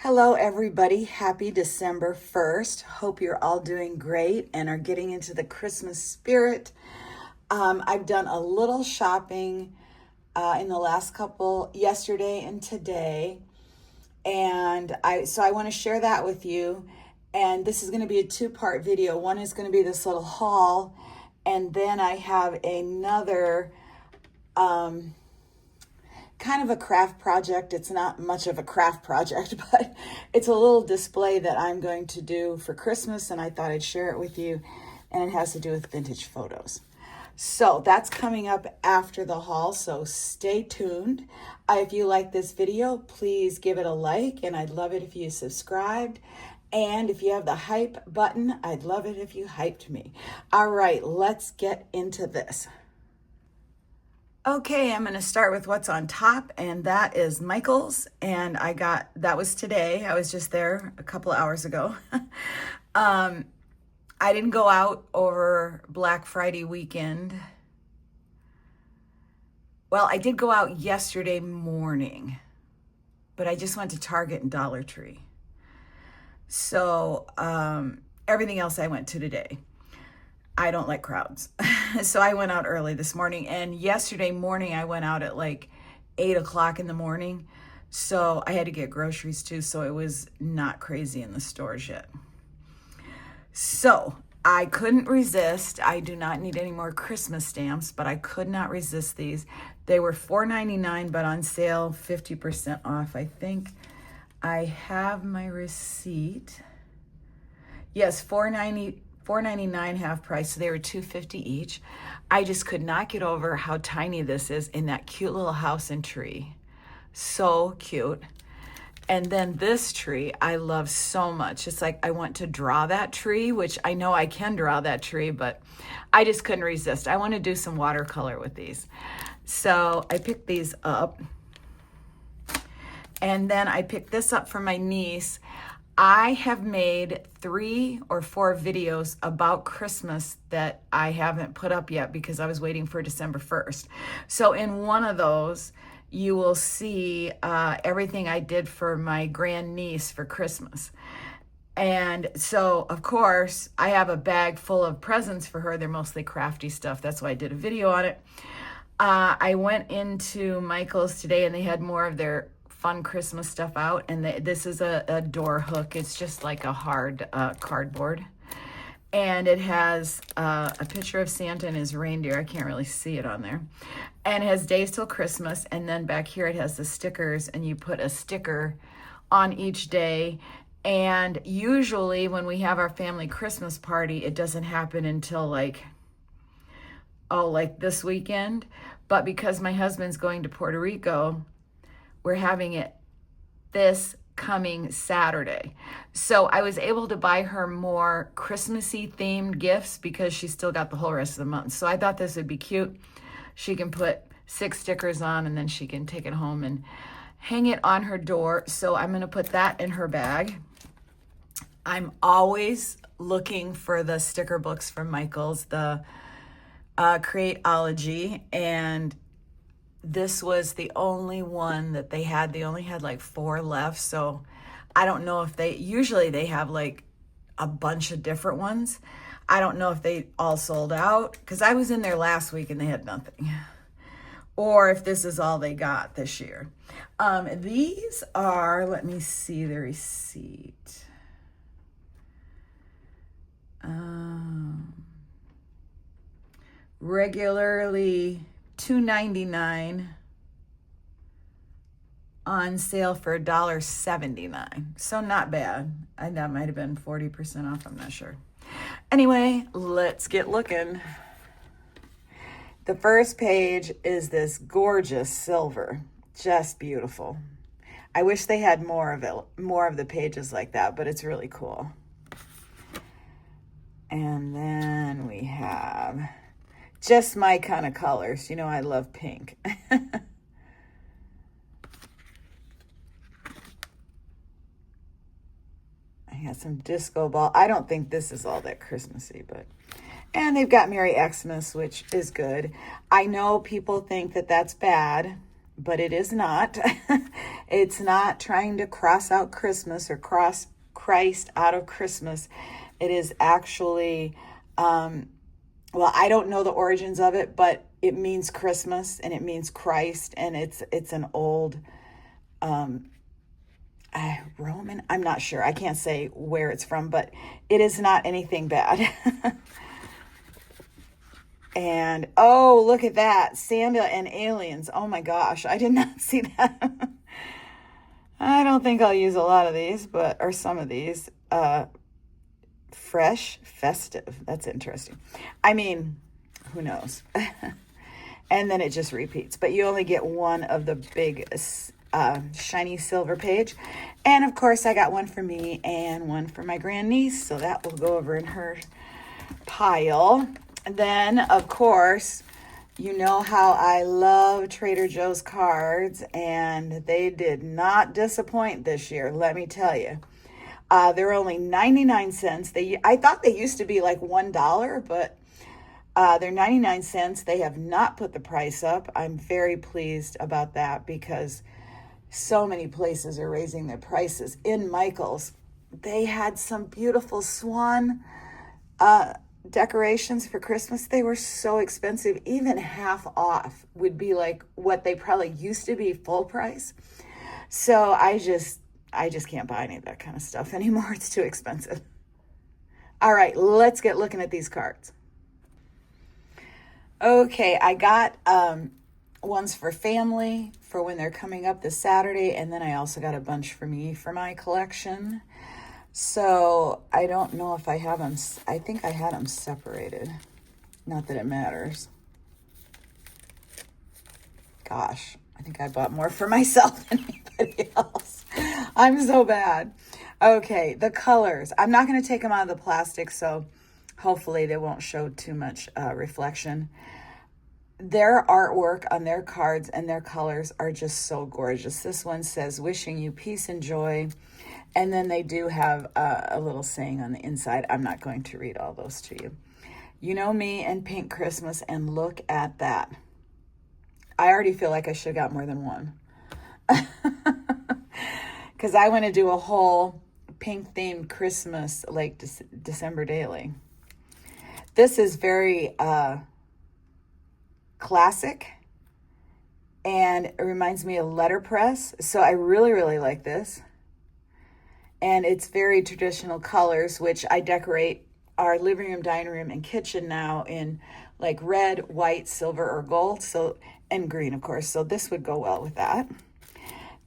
Hello, everybody. Happy December 1st. Hope you're all doing great and are getting into the Christmas spirit. I've done a little shopping in the last yesterday and today. And I want to share that with you. And this is going to be a two-part video. One is going to be this little haul. And then I have another kind of a craft project. It's not much of a craft project, but it's a little display that I'm going to do for Christmas, and I thought I'd share it with you, and it has to do with vintage photos. So that's coming up after the haul, so stay tuned. If you like this video, please give it a like, and I'd love it if you subscribed. And if you have the hype button, I'd love it if you hyped me. All right, let's get into this. Okay, I'm going to start with what's on top, and that is Michael's, and that was today. I was just there a couple of hours ago. I didn't go out over Black Friday weekend. Well, I did go out yesterday morning, but I just went to Target and Dollar Tree. So everything else I went to today. I don't like crowds. So I went out early this morning, and yesterday morning I went out at like 8 o'clock in the morning. So I had to get groceries too, so it was not crazy in the stores yet. So I couldn't resist. I do not need any more Christmas stamps, but I could not resist these. They were $4.99, but on sale 50% off. I think I have my receipt. Yes, $4.99 half price, so they were $2.50 each. I just could not get over how tiny this is in that cute little house and tree. So cute. And then this tree I love so much. It's like I want to draw that tree, which I know I can draw that tree, but I just couldn't resist. I want to do some watercolor with these. So I picked these up. And then I picked this up for my niece. I have made 3 or 4 videos about Christmas that I haven't put up yet because I was waiting for December 1st. So in one of those, you will see everything I did for my grandniece for Christmas. And so, of course, I have a bag full of presents for her. They're mostly crafty stuff. That's why I did a video on it. I went into Michael's today, and they had more of their fun Christmas stuff out, and this is a door hook. It's just like a hard cardboard, and it has a picture of Santa and his reindeer. I can't really see it on there, and it has days till Christmas, and then back here it has the stickers, and you put a sticker on each day. And usually when we have our family Christmas party, it doesn't happen until like this weekend, but because my husband's going to Puerto Rico, we're having it this coming Saturday. So I was able to buy her more Christmassy themed gifts because she still got the whole rest of the month. So I thought this would be cute. She can put 6 stickers on, and then she can take it home and hang it on her door. So I'm gonna put that in her bag. I'm always looking for the sticker books from Michael's, the Createology, and this was the only one that they had. They only had like 4 left. So I don't know if usually they have like a bunch of different ones. I don't know if they all sold out, because I was in there last week and they had nothing. Or if this is all they got this year. These are, let me see the receipt. Regularly $2.99, on sale for $1.79. So not bad. That might have been 40% off, I'm not sure. Anyway, let's get looking. The first page is this gorgeous silver, just beautiful. I wish they had more of the pages like that, but it's really cool. And then we have just my kind of colors. You know, I love pink. I got some disco ball. I don't think this is all that Christmassy, but... And they've got Merry Xmas, which is good. I know people think that that's bad, but it is not. It's not trying to cross out Christmas or cross Christ out of Christmas. It is actually, well, I don't know the origins of it, but it means Christmas and it means Christ, and it's an old Roman. I'm not sure. I can't say where it's from, but it is not anything bad. And oh, look at that. Santa and aliens. Oh my gosh, I did not see that. I don't think I'll use a lot of these, or some of these. Fresh, festive. That's interesting. I mean, who knows? And then it just repeats. But you only get one of the big shiny silver page. And of course, I got one for me and one for my grandniece. So that will go over in her pile. And then, of course, you know how I love Trader Joe's cards, and they did not disappoint this year, let me tell you. They're only 99 cents. I thought they used to be like $1, but they're 99 cents. They have not put the price up. I'm very pleased about that because so many places are raising their prices. In Michael's, they had some beautiful swan decorations for Christmas. They were so expensive. Even half off would be like what they probably used to be full price. So I just can't buy any of that kind of stuff anymore. It's too expensive. All right, let's get looking at these cards. Okay, I got ones for family for when they're coming up this Saturday, and then I also got a bunch for me for my collection. So I don't know if I have them. I think I had them separated. Not that it matters. Gosh, I think I bought more for myself than anybody else. I'm so bad. Okay, the colors. I'm not going to take them out of the plastic, so hopefully they won't show too much reflection. Their artwork on their cards and their colors are just so gorgeous. This one says, wishing you peace and joy. And then they do have a little saying on the inside. I'm not going to read all those to you. You know me and Pink Christmas, and look at that. I already feel like I should have got more than one. Because I want to do a whole pink-themed Christmas, like December daily. This is very classic, and it reminds me of letterpress. So I really, really like this. And it's very traditional colors, which I decorate our living room, dining room, and kitchen now in like red, white, silver, or gold. So, and green, of course. So this would go well with that.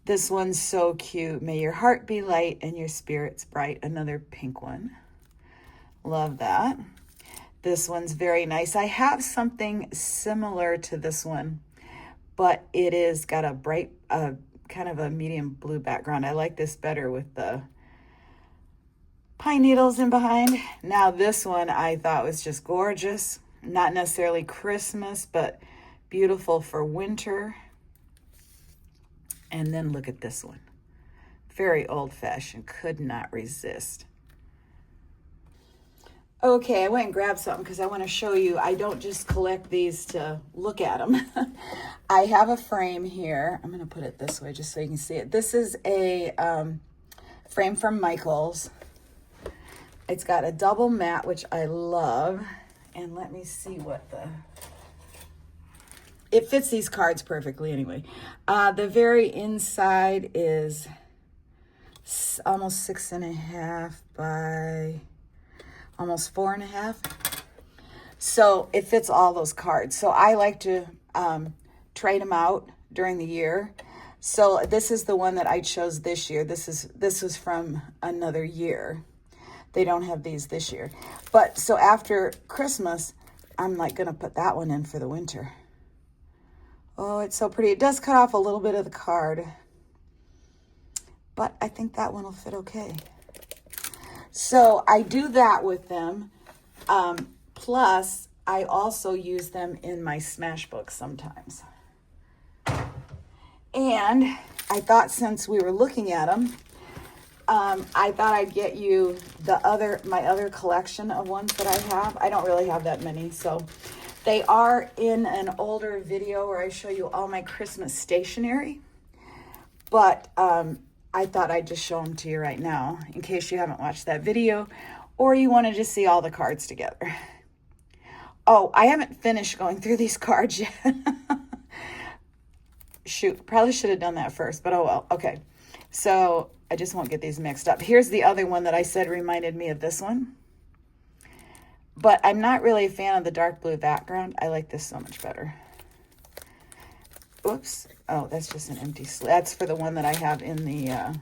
This one's so cute. May your heart be light and your spirits bright. Another pink one. Love that. This one's very nice. I have something similar to this one, but it is got a bright, kind of a medium blue background. I like this better with the pine needles in behind. Now this one I thought was just gorgeous. Not necessarily Christmas, but beautiful for winter. And then look at this one. Very old-fashioned. Could not resist. Okay, I went and grabbed something because I want to show you. I don't just collect these to look at them. I have a frame here. I'm going to put it this way just so you can see it. This is a frame from Michael's. It's got a double mat, which I love. And let me see what it fits these cards perfectly anyway. The very inside is almost 6.5 by almost 4.5. So it fits all those cards. So I like to trade them out during the year. So this is the one that I chose this year. This was from another year. They don't have these this year. But so after Christmas, I'm like going to put that one in for the winter. Oh, it's so pretty. It does cut off a little bit of the card, but I think that one will fit okay. So I do that with them. Plus, I also use them in my smash books sometimes. And I thought since we were looking at them, I thought I'd get you my other collection of ones that I have. I don't really have that many. So They are in an older video where I show you all my Christmas stationery, but I thought I'd just show them to you right now in case you haven't watched that video or you want to just see all the cards together. Oh, I haven't finished going through these cards yet. Shoot, probably should have done that first, but oh well. Okay, so I just won't get these mixed up. Here's the other one that I said reminded me of this one. But I'm not really a fan of the dark blue background. I like this so much better. Oops. Oh, that's just an empty slip. That's for the one that I have in the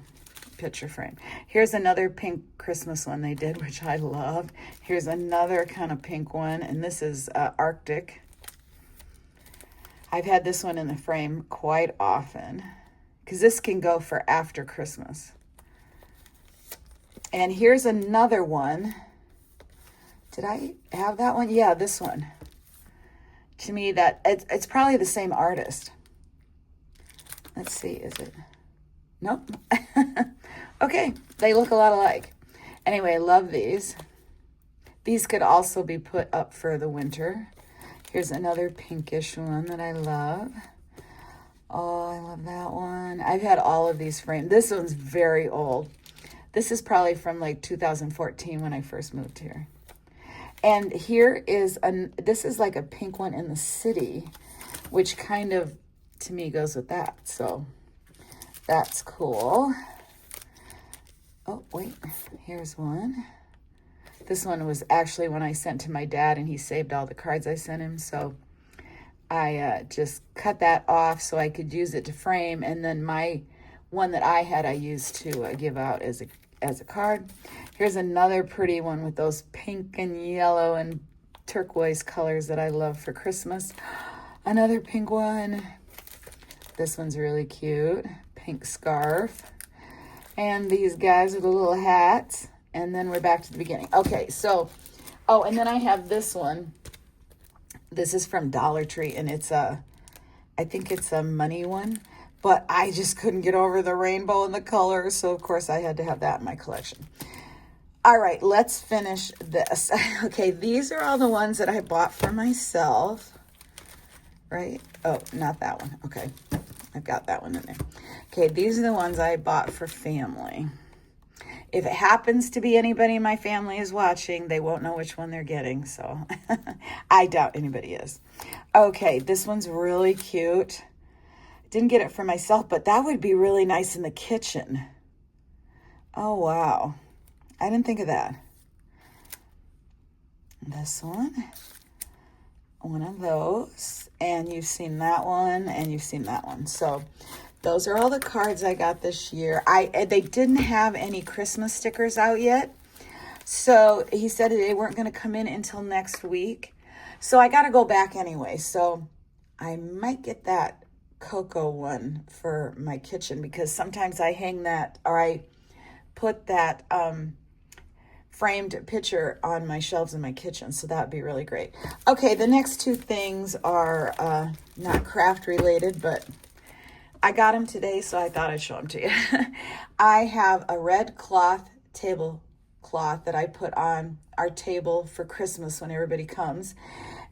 picture frame. Here's another pink Christmas one they did, which I love. Here's another kind of pink one, and this is Arctic. I've had this one in the frame quite often because this can go for after Christmas. And here's another one. Did I have that one? Yeah, this one. To me, that it's probably the same artist. Let's see, is it? Nope. Okay, they look a lot alike. Anyway, I love these. These could also be put up for the winter. Here's another pinkish one that I love. Oh, I love that one. I've had all of these framed. This one's very old. This is probably from like 2014 when I first moved here. And here is, this is like a pink one in the city, which kind of, to me, goes with that. So that's cool. Oh, wait, here's one. This one was actually one I sent to my dad, and he saved all the cards I sent him. So I just cut that off so I could use it to frame. And then my one that I had, I used to give out as a card. Here's another pretty one with those pink and yellow and turquoise colors that I love for Christmas. Another pink one. This one's really cute. Pink scarf. And these guys with the little hats. And then we're back to the beginning. Okay, so, oh, and then I have this one. This is from Dollar Tree, and it's I think it's a money one. But I just couldn't get over the rainbow and the colors, so of course I had to have that in my collection. All right, let's finish this. Okay, these are all the ones that I bought for myself, right? Oh, not that one. Okay, I've got that one in there. Okay, these are the ones I bought for family. If it happens to be anybody in my family is watching, they won't know which one they're getting, so I doubt anybody is. Okay, this one's really cute. Didn't get it for myself, but that would be really nice in the kitchen. Oh, wow. I didn't think of that. This one of those, and you've seen that one, and you've seen that one. So those are all the cards I got this year. They didn't have any Christmas stickers out yet, so he said they weren't going to come in until next week. So I got to go back anyway. So I might get that cocoa one for my kitchen because sometimes I hang that, or I put that framed picture on my shelves in my kitchen, so that would be really great. Okay, the next two things are not craft related, but I got them today, so I thought I'd show them to you. I have a red cloth tablecloth that I put on our table for Christmas when everybody comes,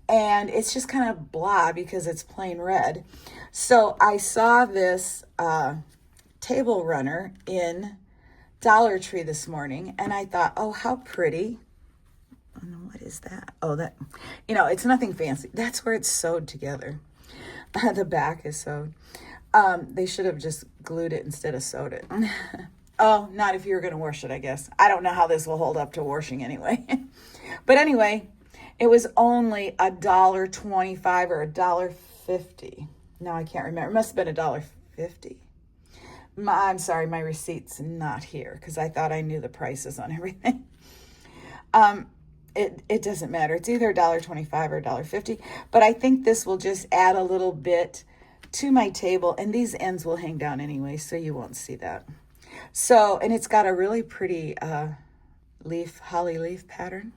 and it's just kind of blah because it's plain red. So I saw this table runner in Dollar Tree this morning, and I thought, oh, how pretty. What is that? Oh, that, it's nothing fancy. That's where it's sewed together. The back is sewed. They should have just glued it instead of sewed it. Oh, not if you were going to wash it, I guess. I don't know how this will hold up to washing anyway. But anyway, it was only $1.25 or $1.50. No, I can't remember. It must have been $1.50. I'm sorry, my receipt's not here because I thought I knew the prices on everything. It doesn't matter. It's either $1.25 or $1.50, but I think this will just add a little bit to my table, and these ends will hang down anyway, so you won't see that. So, and it's got a really pretty holly leaf pattern.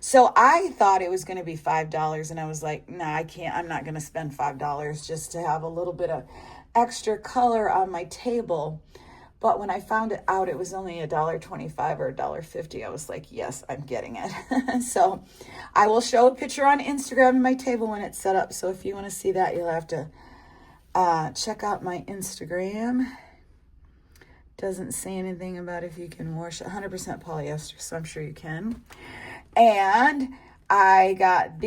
So I thought it was going to be $5, and I was like, nah, I can't. I'm not going to spend $5 just to have a little bit of extra color on my table. But when I found it out, it was only $1.25 or $1.50. I was like, yes, I'm getting it. So I will show a picture on Instagram of my table when it's set up. So if you want to see that, you'll have to check out my Instagram. Doesn't say anything about if you can wash 100% polyester, so I'm sure you can. And I got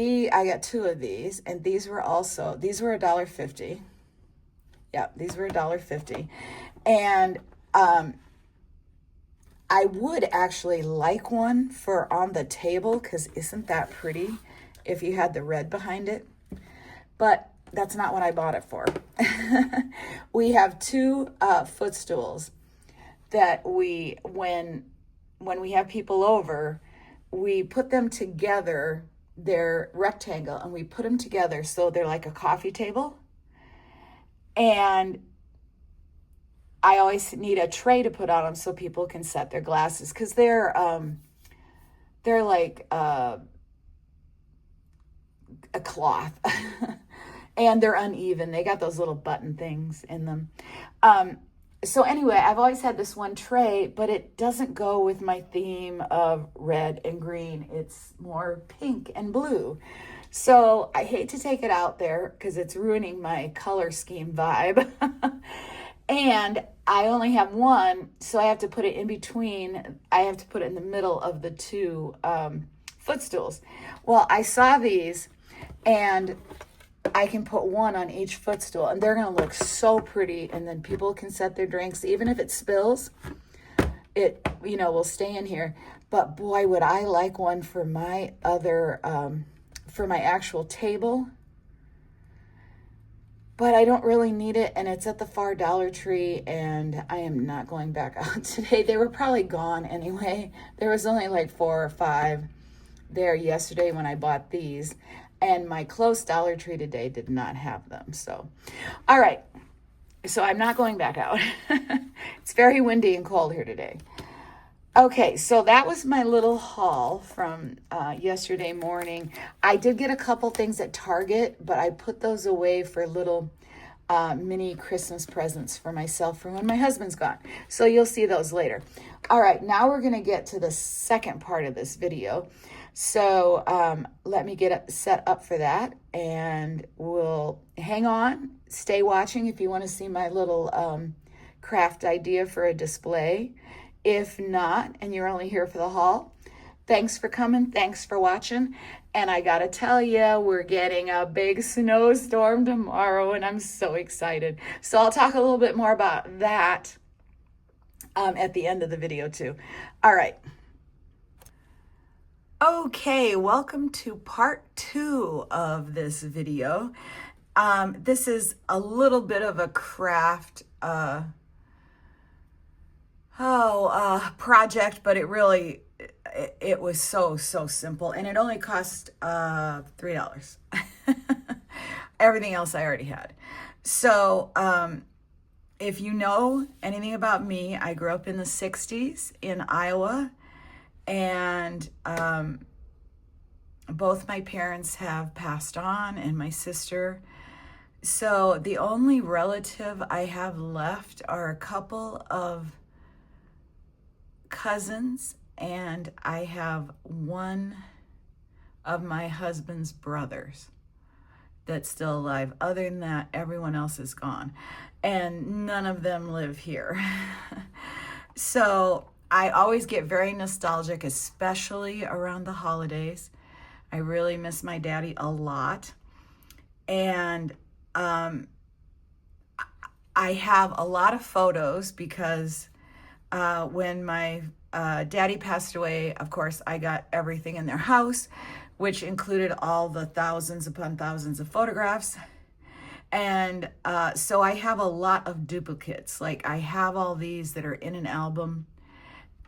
two of these, and these were $1.50. Yeah, these were $1.50. And I would actually like one for on the table, because isn't that pretty if you had the red behind it? But that's not what I bought it for. We have two footstools that when we have people over, we put them together. They're rectangle, and we put them together so they're like a coffee table. And I always need a tray to put on them so people can set their glasses, because they're like a cloth. And they're uneven. They got those little button things in them. So anyway, I've always had this one tray, but it doesn't go with my theme of red and green. It's more pink and blue. So I hate to take it out there because it's ruining my color scheme vibe. And I only have one, so I have to put it in between. I have to put it in the middle of the two footstools. Well, I saw these, and I can put one on each footstool, and they're going to look so pretty. And then people can set their drinks. Even if it spills, it, will stay in here. But boy, would I like one for my for my actual table. But I don't really need it, and it's at the far Dollar Tree, and I am not going back out today. They were probably gone anyway. There was only like 4 or 5 there yesterday when I bought these, and my close Dollar Tree today did not have them. So, all right. So I'm not going back out. It's very windy and cold here today. Okay, so that was my little haul from yesterday morning. I did get a couple things at Target, but I put those away for little mini Christmas presents for myself for when my husband's gone. So you'll see those later. All right, now we're going to get to the second part of this video. So let me get set up for that, and we'll hang on, stay watching if you want to see my little craft idea for a display. If not, and you're only here for the haul, thanks for coming, thanks for watching. And I gotta tell you, we're getting a big snowstorm tomorrow, and I'm so excited. So I'll talk a little bit more about that at the end of the video too. All right. Okay, welcome to part 2 of this video. This is a little bit of a craft project, but it was so simple, and it only cost $3. Everything else I already had. So if you know anything about me, I grew up in the 60s in Iowa, and both my parents have passed on, and my sister. So the only relative I have left are a couple of cousins, and I have one of my husband's brothers that's still alive. Other than that, everyone else is gone, and none of them live here. So I always get very nostalgic, especially around the holidays. I really miss my daddy a lot. And I have a lot of photos because when my daddy passed away, of course, I got everything in their house, which included all the thousands upon thousands of photographs. And so I have a lot of duplicates. Like, I have all these that are in an album,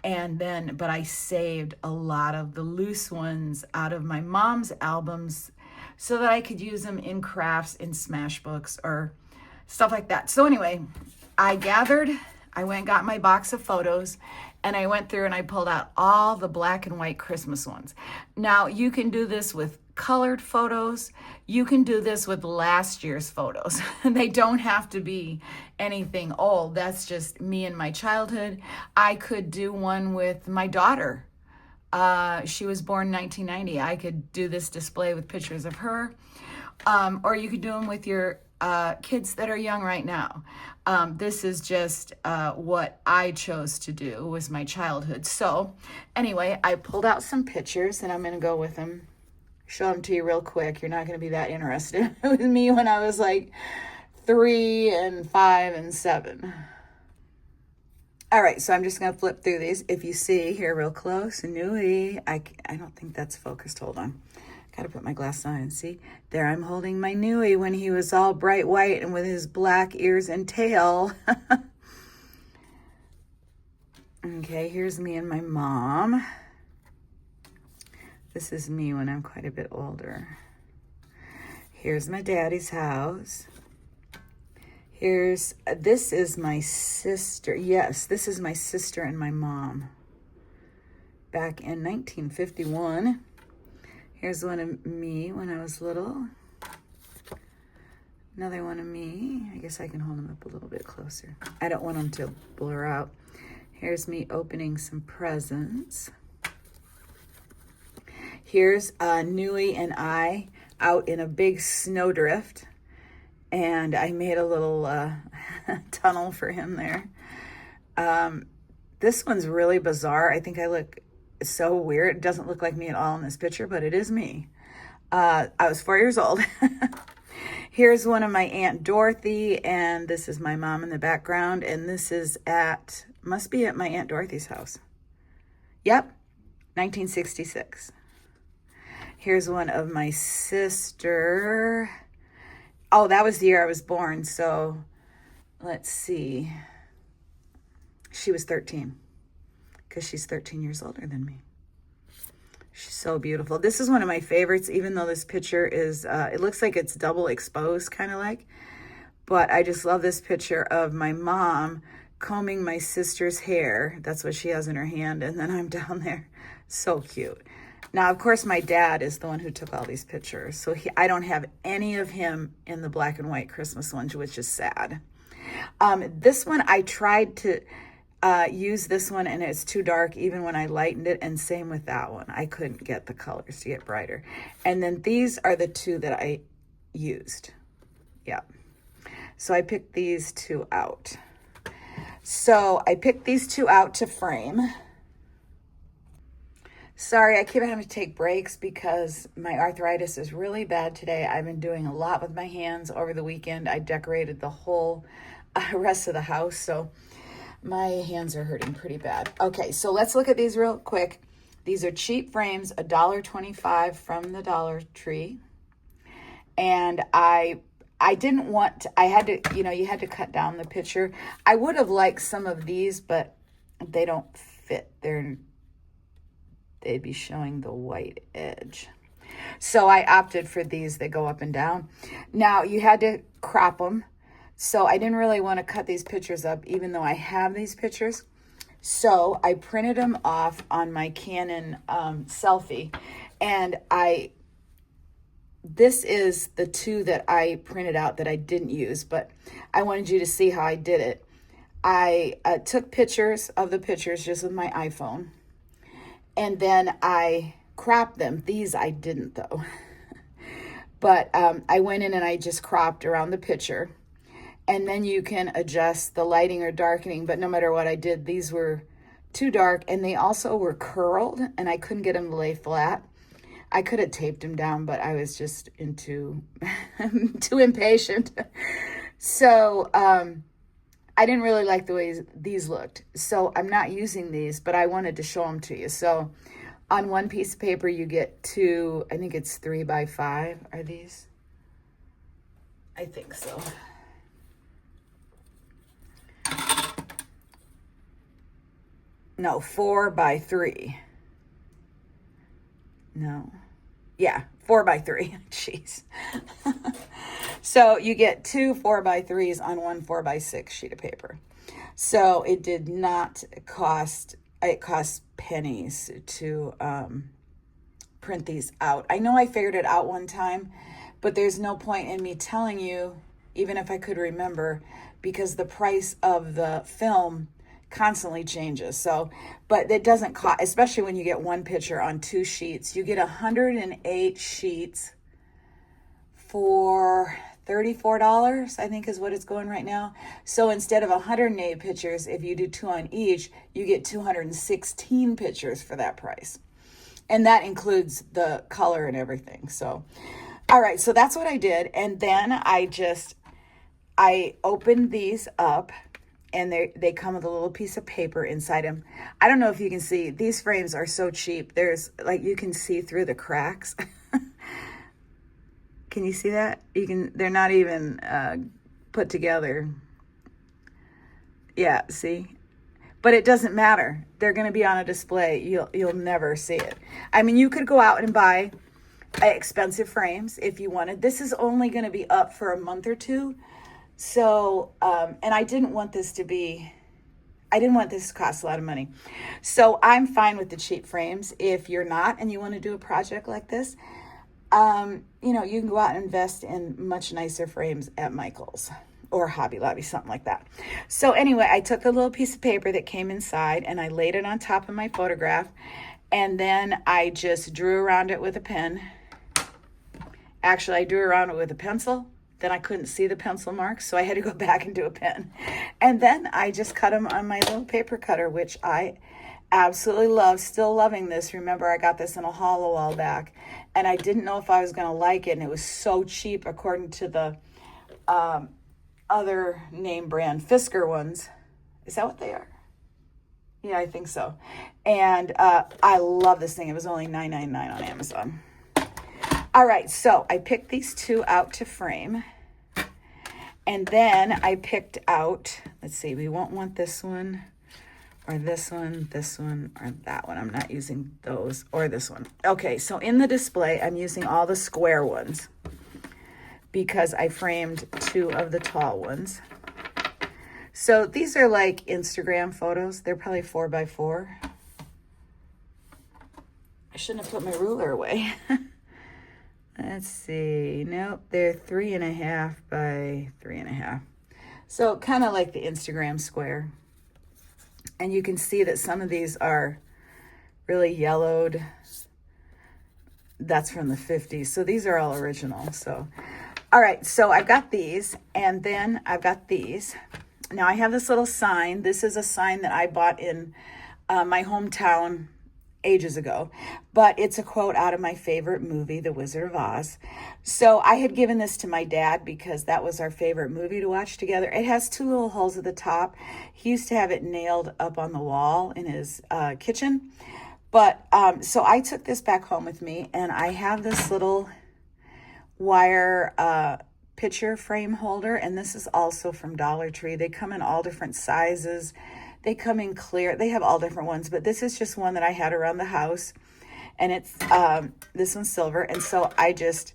but I saved a lot of the loose ones out of my mom's albums so that I could use them in crafts, in Smashbooks, or stuff like that. So anyway, I went and got my box of photos, and I went through and I pulled out all the black and white Christmas ones. Now, you can do this with colored photos, you can do this with last year's photos. They don't have to be anything old. That's just me in my childhood. I could do one with my daughter. She was born 1990. I could do this display with pictures of her. Or you could do them with your kids that are young right now. This is just what I chose to do, was my childhood. So anyway, I pulled out some pictures and I'm going to go with them, show them to you real quick. You're not going to be that interested. It was me when I was like 3 and 5 and 7. All right, so I'm just going to flip through these. If you see here real close, Nui, I don't think that's focused. Hold on. Got to put my glasses on and see. There I'm holding my Nui when he was all bright white and with his black ears and tail. Okay, here's me and my mom. This is me when I'm quite a bit older. Here's my daddy's house. This is my sister. Yes, this is my sister and my mom. Back in 1951. Here's one of me when I was little. Another one of me. I guess I can hold them up a little bit closer. I don't want them to blur out. Here's me opening some presents. Here's Nui and I out in a big snowdrift. And I made a little tunnel for him there. This one's really bizarre. I think I look so weird. It doesn't look like me at all in this picture, but it is me. I was 4 years old. Here's one of my Aunt Dorothy, and this is my mom in the background, and this is must be at my Aunt Dorothy's house. Yep, 1966. Here's one of my sister. Oh, that was the year I was born, so let's see. She was 13, because she's 13 years older than me. She's so beautiful. This is one of my favorites, even though this picture is, it looks like it's double exposed, kind of like. But I just love this picture of my mom combing my sister's hair. That's what she has in her hand, and then I'm down there. So cute. Now, of course, my dad is the one who took all these pictures. So I don't have any of him in the black and white Christmas ones, which is sad. This one, I tried to use this one, and it's too dark even when I lightened it, and same with that one. I couldn't get the colors to get brighter. And then these are the two that I used. Yeah. So I picked these two out. So I picked these two out to frame. Sorry, I keep having to take breaks because my arthritis is really bad today. I've been doing a lot with my hands over the weekend. I decorated the whole rest of the house, so my hands are hurting pretty bad. Okay, so let's look at these real quick. These are cheap frames, $1.25 from the Dollar Tree. And I didn't want to, I had to, you had to cut down the picture. I would have liked some of these, but they don't fit. They'd be showing the white edge. So I opted for these that go up and down. Now, you had to crop them. So I didn't really want to cut these pictures up, even though I have these pictures. So I printed them off on my Canon selfie. And this is the two that I printed out that I didn't use, but I wanted you to see how I did it. I took pictures of the pictures just with my iPhone. And then I cropped them. These I didn't, though. But I went in and I just cropped around the picture. And then you can adjust the lighting or darkening. But no matter what I did, these were too dark. And they also were curled. And I couldn't get them to lay flat. I could have taped them down, but I was just too impatient. So I didn't really like the way these looked. So I'm not using these, but I wanted to show them to you. So on one piece of paper, you get two, I think it's 3x5 are these? I think so. No, 4x3. No. Yeah, 4x3. Jeez. So you get two 4x3s on one 4x6 sheet of paper. So it did not cost, it cost pennies to print these out. I know I figured it out one time, but there's no point in me telling you, even if I could remember, because the price of the film constantly changes. So, but it doesn't cost, especially when you get one picture on 2 sheets. You get 108 sheets for $34, I think is what it's going right now. So instead of 108 pictures, if you do 2 on each, you get 216 pictures for that price. And that includes the color and everything. So, all right, so that's what I did. And then I opened these up, and they come with a little piece of paper inside them. I don't know if you can see, these frames are so cheap. There's like, you can see through the cracks. Can you see that? They're not even put together. Yeah, see? But it doesn't matter. They're going to be on a display. You'll never see it. I mean, you could go out and buy expensive frames if you wanted. This is only going to be up for a month or two. So, and I didn't want this to cost a lot of money. So I'm fine with the cheap frames. If you're not and you want to do a project like this, you know, you can go out and invest in much nicer frames at Michael's or Hobby Lobby, something like that. So anyway, I took a little piece of paper that came inside and I laid it on top of my photograph, and then I just drew around it with a pen. Actually, I drew around it with a pencil. Then I couldn't see the pencil marks, so I had to go back and do a pen. And then I just cut them on my little paper cutter, which I absolutely love. Still loving this. Remember, I got this in a haul a while back, and I didn't know if I was going to like it, and it was so cheap according to the other name brand, Fisker ones. Is that what they are? Yeah, I think so. And I love this thing. It was only $9.99 on Amazon. All right, so I picked these 2 out to frame. And then I picked out, let's see, we won't want this one, or this one, or that one. I'm not using those, or this one. Okay, so in the display, I'm using all the square ones because I framed 2 of the tall ones. So these are like Instagram photos. They're probably 4x4. I shouldn't have put my ruler away. Let's see. Nope, they're 3.5 by 3.5. So kind of like the Instagram square. And you can see that some of these are really yellowed. That's from the 50s. So these are all original. So, all right. So I've got these, and then I've got these. Now I have this little sign. This is a sign that I bought in my hometown ages ago, but it's a quote out of my favorite movie, The Wizard of Oz. So I had given this to my dad because that was our favorite movie to watch together. It has 2 little holes at the top. He used to have it nailed up on the wall in his kitchen. But so I took this back home with me, and I have this little wire picture frame holder, and this is also from Dollar Tree. They come in all different sizes. They come in clear. They have all different ones, but this is just one that I had around the house, and it's this one's silver. And so I just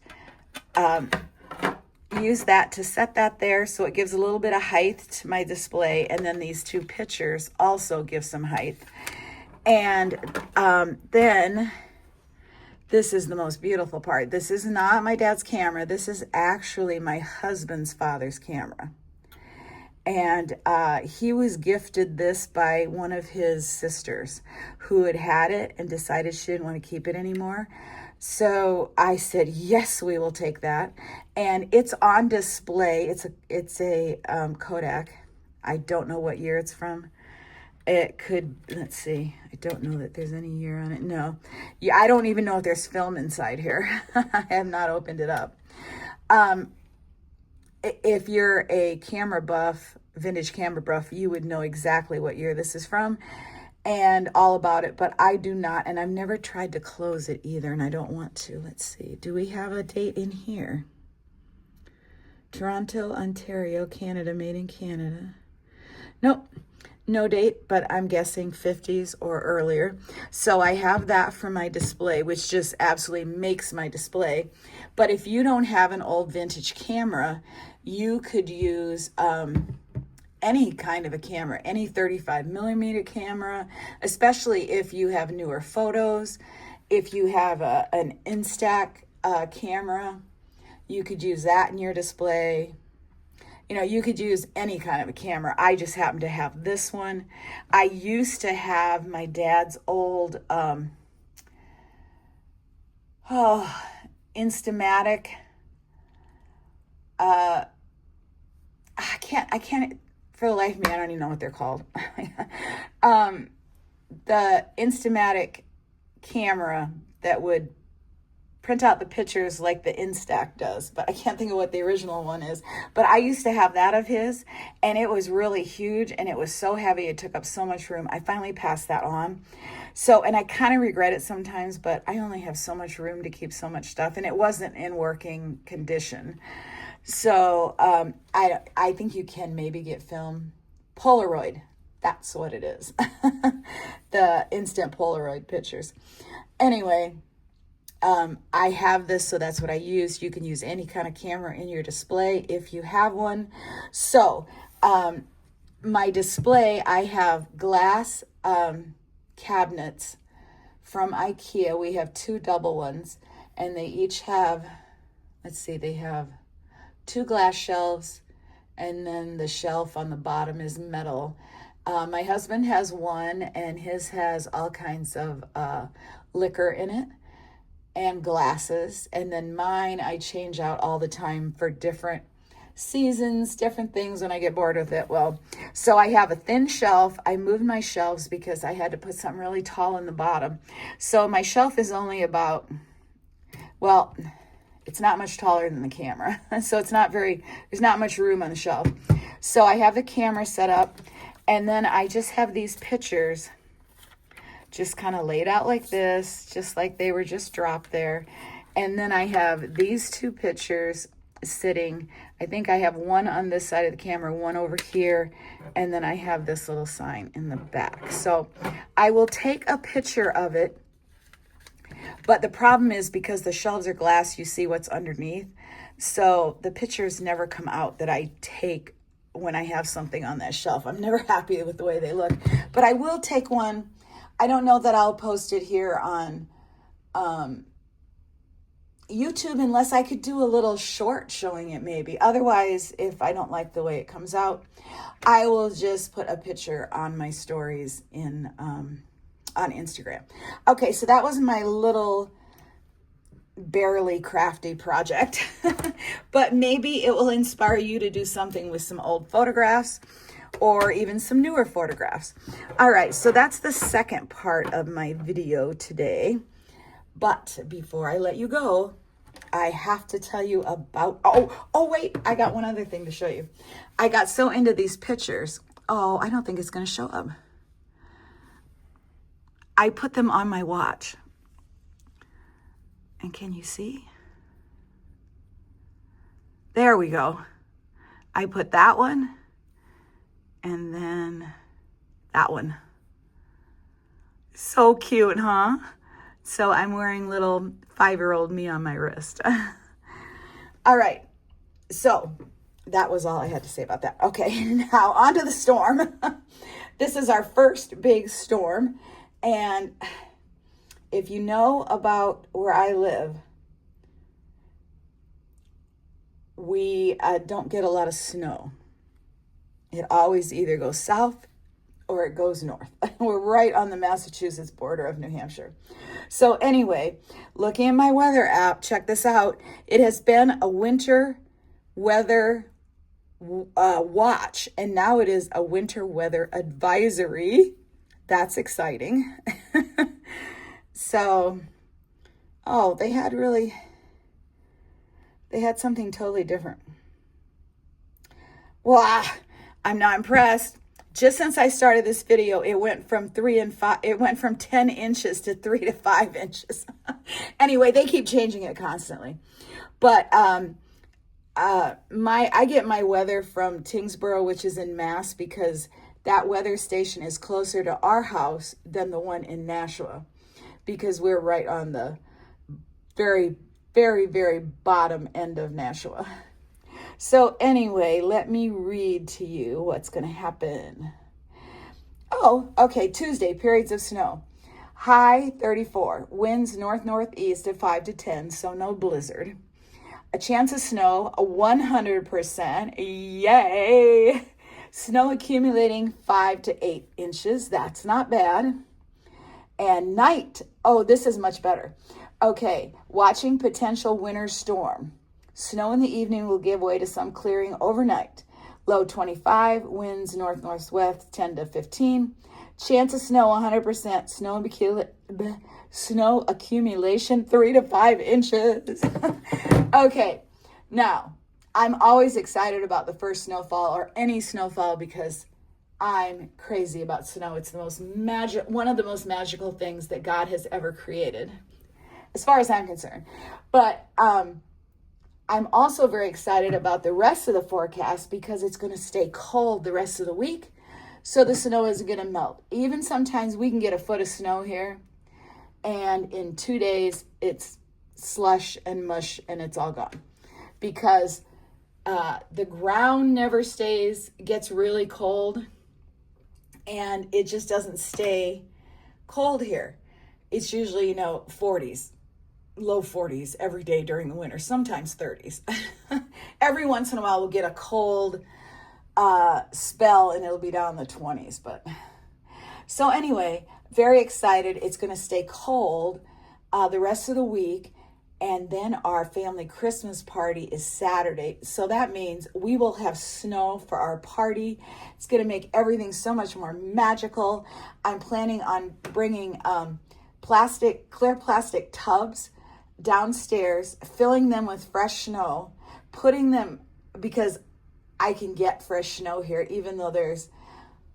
use that to set that there, so it gives a little bit of height to my display. And then these 2 pictures also give some height. And then this is the most beautiful part. This is not my dad's camera. This is actually my husband's father's camera. And he was gifted this by one of his sisters who had it and decided she didn't want to keep it anymore. So I said, yes, we will take that. And it's on display. It's a Kodak. I don't know what year it's from. It could, let's see. I don't know that there's any year on it. No. Yeah, I don't even know if there's film inside here. I have not opened it up. If you're a camera buff, vintage camera buff, you would know exactly what year this is from and all about it, but I do not, and I've never tried to close it either, and I don't want to. Let's see. Do we have a date in here? Toronto, Ontario, Canada, made in Canada. Nope. No date, but I'm guessing 50s or earlier. So I have that for my display, which just absolutely makes my display. But if you don't have an old vintage camera, you could use any kind of a camera, any 35 millimeter camera, especially if you have newer photos if you have an Instax camera, you could use that in your display. You know, you could use any kind of a camera. I just happen to have this one. I used to have my dad's old Instamatic. I can't for the life of me, I don't even know what they're called. The Instamatic camera that would print out the pictures like the Instax does, but I can't think of what the original one is. But I used to have that of his, and it was really huge, and it was so heavy, it took up so much room. I finally passed that on. So, and I kind of regret it sometimes, but I only have so much room to keep so much stuff, and it wasn't in working condition. So I think you can maybe get film. Polaroid, that's what it is. The instant Polaroid pictures. Anyway, I have this, so that's what I use. You can use any kind of camera in your display if you have one. So my display, I have glass cabinets from IKEA. We have 2 double ones, and they each have, let's see, they have 2 glass shelves, and then the shelf on the bottom is metal. My husband has one, and his has all kinds of liquor in it and glasses. And then mine, I change out all the time for different seasons, different things when I get bored with it. Well, so I have a thin shelf. I moved my shelves because I had to put something really tall in the bottom. So my shelf is only about, well, it's not much taller than the camera. So it's not very, there's not much room on the shelf. So I have the camera set up, and then I just have these pictures just kind of laid out like this, just like they were just dropped there. And then I have these 2 pictures sitting. I think I have one on this side of the camera, one over here, and then I have this little sign in the back. So I will take a picture of it, but the problem is because the shelves are glass, you see what's underneath. So the pictures never come out that I take when I have something on that shelf. I'm never happy with the way they look, but I will take one. I don't know that I'll post it here on YouTube unless I could do a little short showing it maybe. Otherwise, if I don't like the way it comes out, I will just put a picture on my stories in on Instagram. Okay, so that was my little barely crafty project, but maybe it will inspire you to do something with some old photographs or even some newer photographs. All right, so that's the second part of my video today. But before I let you go, I have to tell you about, oh wait, I got one other thing to show you. I got so into these pictures. Oh, I don't think it's gonna show up. I put them on my watch. And can you see? There we go. I put that one and then that one. So cute, huh? So I'm wearing little 5-year-old me on my wrist. All right. So that was all I had to say about that. Okay, now on to the storm. This is our first big storm. And if you know about where I live, we don't get a lot of snow. It always either goes south or it goes north. We're right on the Massachusetts border of New Hampshire. So anyway, looking at my weather app, check this out. It has been a winter weather watch, and now it is a winter weather advisory. That's exciting. So, oh, they had something totally different. Well, I'm not impressed. Just since I started this video, it went from 10 inches to 3 to 5 inches. Anyway, they keep changing it constantly. But I get my weather from Tingsboro, which is in Mass, because that weather station is closer to our house than the one in Nashua, because we're right on the very, very, very bottom end of Nashua. So anyway, let me read to you what's going to happen. Oh, okay, Tuesday, periods of snow. High 34. Winds north-northeast at 5 to 10, so no blizzard. A chance of snow, 100%. Yay! Snow accumulating 5 to 8 inches. That's not bad. And night, oh, this is much better. Okay, watching potential winter storm. Snow in the evening will give way to some clearing overnight. Low 25, winds north-northwest 10 to 15. Chance of snow 100%. Snow accumulation 3 to 5 inches. Okay, now I'm always excited about the first snowfall or any snowfall because I'm crazy about snow. It's the most one of the most magical things that God has ever created, as far as I'm concerned. But I'm also very excited about the rest of the forecast because it's going to stay cold the rest of the week. So the snow isn't going to melt. Even sometimes we can get a foot of snow here, and in 2 days it's slush and mush and it's all gone. Because the ground never gets really cold, and it just doesn't stay cold here. It's usually, 40s, low 40s every day during the winter, sometimes 30s. Every once in a while we'll get a cold spell and it'll be down in the 20s. But so anyway, very excited. It's going to stay cold the rest of the week. And then our family Christmas party is Saturday. So that means we will have snow for our party. It's going to make everything so much more magical. I'm planning on bringing clear plastic tubs downstairs, filling them with fresh snow, putting them, because I can get fresh snow here, even though there's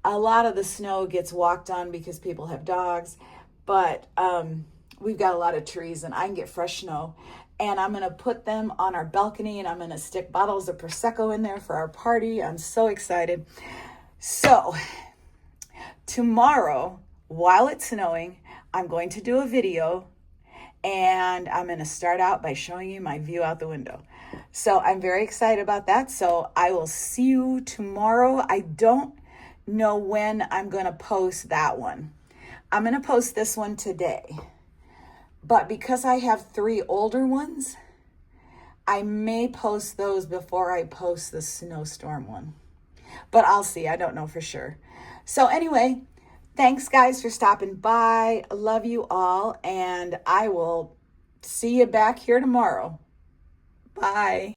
a lot of the snow gets walked on because people have dogs. But we've got a lot of trees and I can get fresh snow, and I'm going to put them on our balcony, and I'm going to stick bottles of Prosecco in there for our party. I'm so excited. So tomorrow, while it's snowing, I'm going to do a video, and I'm going to start out by showing you my view out the window. So I'm very excited about that. So I will see you tomorrow. I don't know when I'm going to post that one. I'm going to post this one today. But because I have 3 older ones, I may post those before I post the snowstorm one. But I'll see. I don't know for sure. So anyway, thanks guys for stopping by. Love you all. And I will see you back here tomorrow. Bye.